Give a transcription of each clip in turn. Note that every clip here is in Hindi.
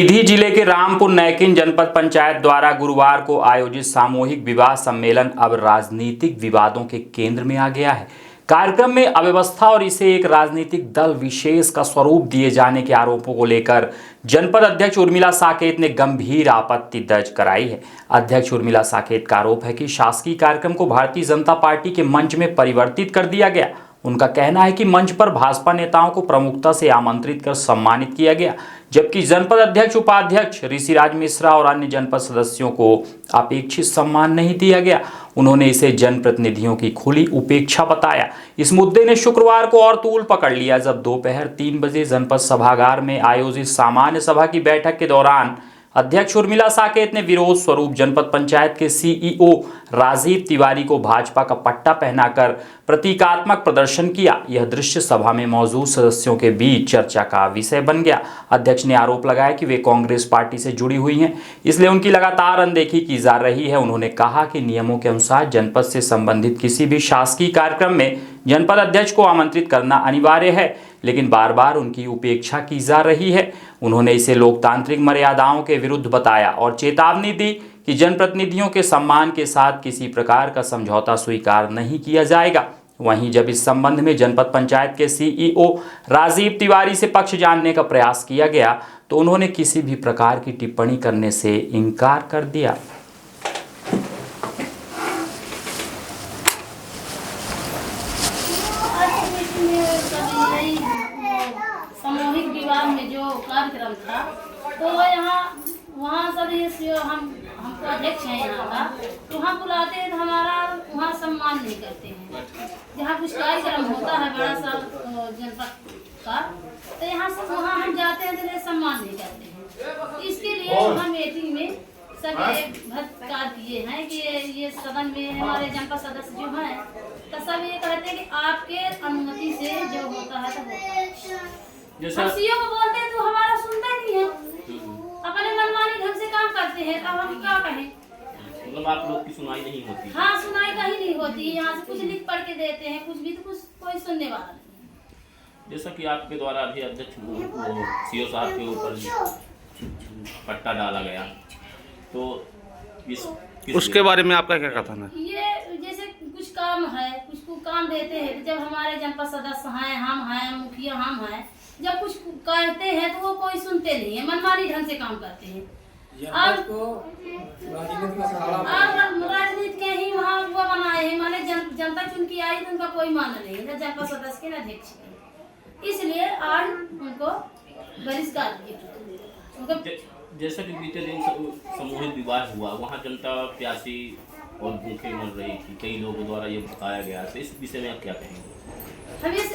सीधी जिले के रामपुर नैकिन जनपद पंचायत द्वारा गुरुवार को आयोजित सामूहिक विवाह सम्मेलन अब राजनीतिक विवादों के केंद्र में आ गया है। कार्यक्रम में अव्यवस्था और इसे एक राजनीतिक दल विशेष का स्वरूप दिए जाने के आरोपों को लेकर जनपद अध्यक्ष उर्मिला साकेत ने गंभीर आपत्ति दर्ज कराई है। अध्यक्ष उर्मिला साकेत का आरोप है कि शासकीय कार्यक्रम को भारतीय जनता पार्टी के मंच में परिवर्तित कर दिया गया। उनका कहना है कि मंच पर भाजपा नेताओं को प्रमुखता से आमंत्रित कर सम्मानित किया गया, जबकि जनपद अध्यक्ष, उपाध्यक्ष, ऋषिराज मिश्रा और अन्य जनपद सदस्यों को अपेक्षित सम्मान नहीं दिया गया। उन्होंने इसे जनप्रतिनिधियों की खुली उपेक्षा बताया। इस मुद्दे ने शुक्रवार को और तूल पकड़ लिया जब दोपहर 3 बजे जनपद सभागार में आयोजित सामान्य सभा की बैठक के दौरान अध्यक्ष उर्मिला साकेत ने विरोध स्वरूप जनपद पंचायत के सीईओ राजीव तिवारी को भाजपा का पट्टा पहनाकर प्रतीकात्मक प्रदर्शन किया। यह दृश्य सभा में मौजूद सदस्यों के बीच चर्चा का विषय बन गया। अध्यक्ष ने आरोप लगाया कि वे कांग्रेस पार्टी से जुड़ी हुई हैं, इसलिए उनकी लगातार अनदेखी की जा रही है। उन्होंने कहा कि नियमों के अनुसार जनपद से संबंधित किसी भी शासकीय कार्यक्रम में जनपद अध्यक्ष को आमंत्रित करना अनिवार्य है, लेकिन बार बार उनकी उपेक्षा की जा रही है। उन्होंने इसे लोकतांत्रिक मर्यादाओं के विरुद्ध बताया और चेतावनी दी कि जनप्रतिनिधियों के सम्मान के साथ किसी प्रकार का समझौता स्वीकार नहीं किया जाएगा। वहीं जब इस संबंध में जनपद पंचायत के सीईओ राजीव तिवारी से पक्ष जानने का प्रयास किया गया तो उन्होंने किसी भी प्रकार की टिप्पणी करने से इनकार कर दिया। सामूहिक विवाह में जो कार्यक्रम था तो वहाँ सदस्य हमको अध्यक्ष हैं यहाँ का, तो वहाँ बुलाते हैं तो हमारा वहाँ सम्मान नहीं करते हैं। जहाँ कुछ कार्यक्रम होता है बड़ा सा जनपद का, तो यहाँ से वहाँ हम जाते हैं तो सम्मान नहीं करते हैं। इसके लिए हम मीटिंग में सभी भत्कार किए हैं कि ये सदन में हमारे जनपद सदस्य जो हैं तो सब ये कहते हैं कि आपके अनुमति से जो होता है तो होता है। हम सीईओ को बोलते हैं तो हमारा सुनता ही नहीं है, अपने मनमानी ढंग से काम करते हैं। अब हम क्या कहें? मतलब आप लोग की सुनाई नहीं होती? हाँ, सुनाई कहीं नहीं होती। यहाँ से कुछ लिख पढ़ के देते हैं, कुछ भी, तो कुछ कोई सुनने वाला नहीं। जैसा कि आपके द्वारा अभी अध्यक्ष सीईओ साहब के ऊपर पट्टा डाला गया, तो उसके बारे में आपका क्या कथन है? ये जैसे कुछ काम है, कुछ को काम देते हैं, जब हमारे जनपद सदस्य हैं, हम हैं, मुखिया हम हैं, जब कुछ कहते हैं तो वो कोई सुनते नहीं है, मनमानी ढंग से काम करते हैं। और राजनीति के ही वहाँ वो बनाए हैं, माने जनता चुन की आई तो उनका कोई मान नहीं है, जनपद सदस्य के न अध्यक्ष के, इसलिए आज उनको बहिष्कार किया। जैसा कि बीते दिन सामूहिक विवाह हुआ, वहाँ जनता प्यासी और भूखे मर रही थी, कई लोगों द्वारा ये बताया गया, तो इस विषय में आप क्या कहेंगे?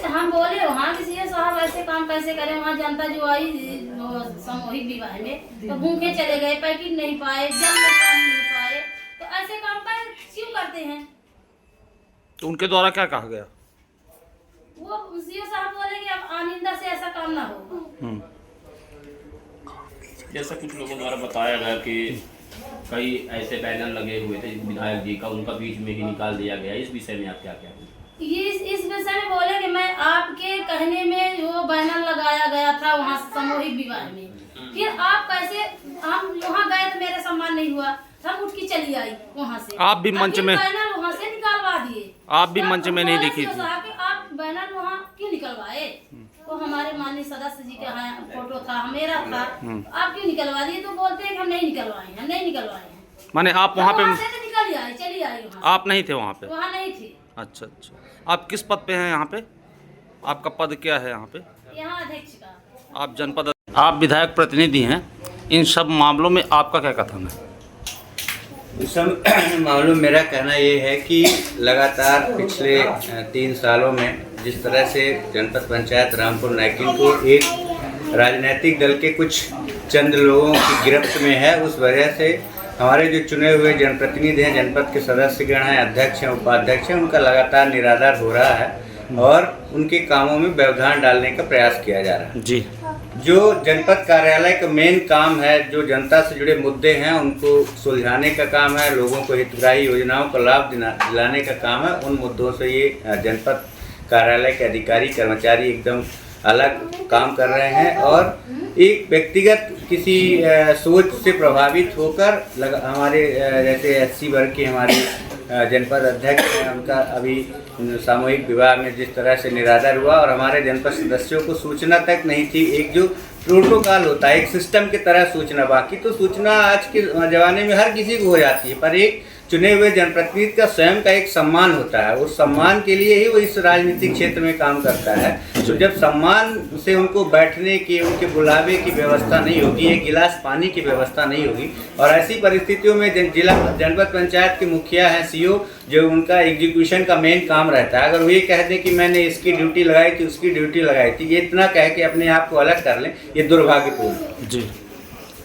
हम बोले वहाँ किसी साहब ऐसे काम कैसे करें, वहाँ जनता जो आई सामूहिक विवाह में तो भूखे चले गए, पैकेट नहीं पाए, जल में पानी नहीं पाए, तो ऐसे काम क्यों करते हैं? तो उनके द्वारा क्या कहा गया? वो सीईओ साहब बोले कि अब आइंदा से ऐसा काम ना हो। जैसा कुछ लोगों द्वारा बताया गया कि कई ऐसे बैनर लगे हुए थे विधायक जी का, उनका बीच में ही निकाल दिया गया, इस विषय में आप क्या कहेंगे? ये इस विषय में बोले कि मैं आपके कहने में वो बैनर लगाया गया था वहाँ सामूहिक विवाह में, फिर आप कैसे, हम वहाँ गए तो मेरे सम्मान नहीं हुआ, हम उठ के चली आई वहाँ से। आप भी मंच में बैनर वहाँ से निकालवा दिए, आप भी मंच में नहीं दिखी थी। आप बैनर वहाँ क्यों निकलवाए? वो हमारे माननीय सदस्य जी का फोटो था, मेरा था, आप क्यों निकलवा दिए? तो बोलते हैं कि हम नहीं निकलवाए हैं, नहीं निकलवाए हैं। माने आप वहाँ पे निकल आई, चली आई, आप नहीं थे वहाँ पे? वहाँ नहीं थी। अच्छा, आप किस पद पे हैं यहाँ पे? आपका पद क्या है यहाँ पे? यहाँ अध्यक्ष का। आप जनपद, आप विधायक प्रतिनिधि हैं, इन सब मामलों में आपका क्या कथन है? इस सब मामलों में मेरा कहना ये है कि लगातार पिछले 3 सालों में जिस तरह से जनपद पंचायत रामपुर नैकिन को एक राजनीतिक दल के कुछ चंद लोगों की गिरफ्त में है, उस वजह से हमारे जो चुने हुए जनप्रतिनिधि हैं, जनपद के सदस्यगण हैं, अध्यक्ष हैं, उपाध्यक्ष हैं, उनका लगातार निरादर हो रहा है और उनके कामों में व्यवधान डालने का प्रयास किया जा रहा है। जी, जो जनपद कार्यालय का मेन काम है, जो जनता से जुड़े मुद्दे हैं उनको सुलझाने का काम है, लोगों को हितग्राही योजनाओं का लाभ दिलाने का काम है, उन मुद्दों से ये जनपद कार्यालय के अधिकारी कर्मचारी एकदम अलग काम कर रहे हैं और एक व्यक्तिगत किसी सोच से प्रभावित होकर हमारे जैसे SC वर्ग के हमारे जनपद अध्यक्ष हैं, उनका अभी सामूहिक विवाह में जिस तरह से निरादर हुआ और हमारे जनपद सदस्यों को सूचना तक नहीं थी। एक जो प्रोटोकॉल होता है, एक सिस्टम की तरह सूचना, बाकी तो सूचना आज के ज़माने में हर किसी को हो जाती है, पर एक चुने हुए जनप्रतिनिधि का स्वयं का एक सम्मान होता है। उस सम्मान के लिए ही वो इस राजनीतिक क्षेत्र में काम करता है। तो जब सम्मान से उनको बैठने की, उनके बुलावे की व्यवस्था नहीं होगी, एक गिलास पानी की व्यवस्था नहीं होगी, और ऐसी परिस्थितियों में जिला जनपद पंचायत के मुखिया हैं, CO, जो उनका एग्जीक्यूशन का मेन काम रहता है, अगर वो ये कह दें कि मैंने इसकी ड्यूटी लगाई थी, उसकी ड्यूटी लगाई थी, ये इतना कह के अपने आप को अलग कर लें, ये दुर्भाग्यपूर्ण। जी,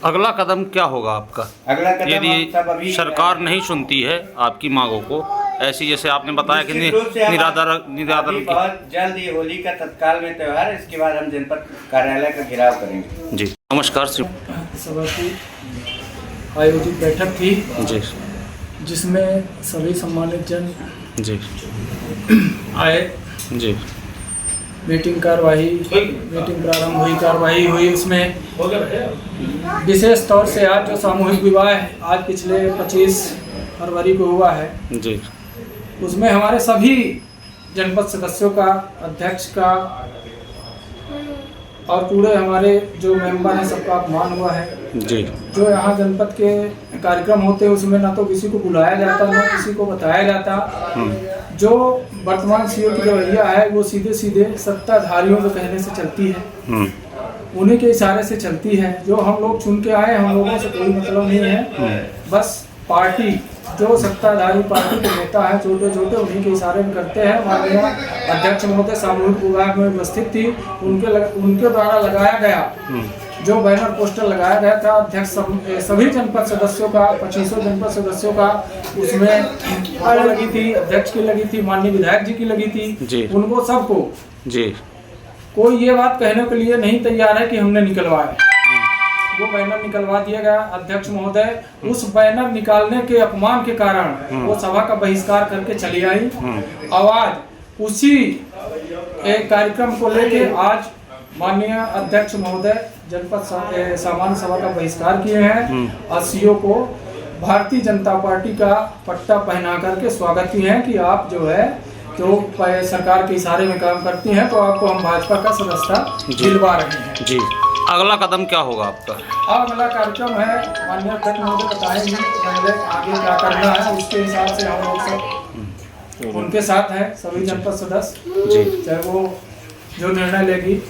अगला कदम क्या होगा आपका? अगला कदम यदि सरकार नहीं सुनती है आपकी मांगों को, ऐसी जैसे आपने बताया कि निरादर बहुत जल्द ये होली का तत्काल में त्यौहार, इसके बाद हम जनपद कार्यालय का घेराव करेंगे। जी, नमस्कार श्री। सभा की आयोजित बैठक थी जी, जिसमें सभी सम्मानित जन जी आए। जी, मीटिंग प्रारंभ हुई, कार्रवाई हुई। उसमें विशेष तौर से आज जो सामूहिक विवाह आज पिछले 25 फरवरी को हुआ है जी, उसमें हमारे सभी जनपद सदस्यों का, अध्यक्ष का और पूरे हमारे जो मेंबर हैं सबका अपमान हुआ है। जी, जो यहाँ जनपद के कार्यक्रम होते हैं उसमें ना तो किसी को बुलाया जाता, ना किसी को बताया जाता। जो वर्तमान CO की रवैया है वो सीधे सीधे सत्ताधारियों के कहने से चलती है, उन्हीं के इशारे से चलती है। जो हम लोग चुन के आए, हम लोगों से कोई मतलब नहीं है। बस पार्टी, जो सत्ताधारी पार्टी के नेता है छोटे छोटे, उन्हीं के इशारे में करते हैं। माननीय अध्यक्ष महोदय सामूहिक विवाह में उपस्थित थी, उनके द्वारा लगाया गया जो बैनर पोस्टर लगाया गया था अध्यक्ष सभी जनपद सदस्यों का, 25 जनपद सदस्यों का, उसमें लगी थी, अध्यक्ष की लगी थी, माननीय विधायक जी की लगी थी, उनको सबको जी, कोई ये बात कहने के लिए नहीं तैयार है कि हमने निकलवाया। वो बैनर निकलवा दिया गया। अध्यक्ष महोदय उस बैनर निकालने के अपमान के कारण वो सभा का बहिष्कार करके चली आई। आवाज उसी एक कार्यक्रम को लेके आज माननीय अध्यक्ष महोदय जनपद सामान्य सभा का बहिष्कार किए हैं और CO को भारतीय जनता पार्टी का पट्टा पहना करके स्वागत किए हैं कि आप जो है तो सरकार के इशारे में काम करती हैं, तो आपको हम भाजपा का सदस्यता दिलवा रहे हैं। जी, अगला कदम क्या होगा आपका? अब अगला कार्यक्रम है, माननीय अध्यक्ष महोदय बताएंगे पहले आगे क्या करना है, उसके हिसाब से हम लोग सब उनके साथ हैं, सभी जनपद सदस्य, चाहे वो जो निर्णय लेगी।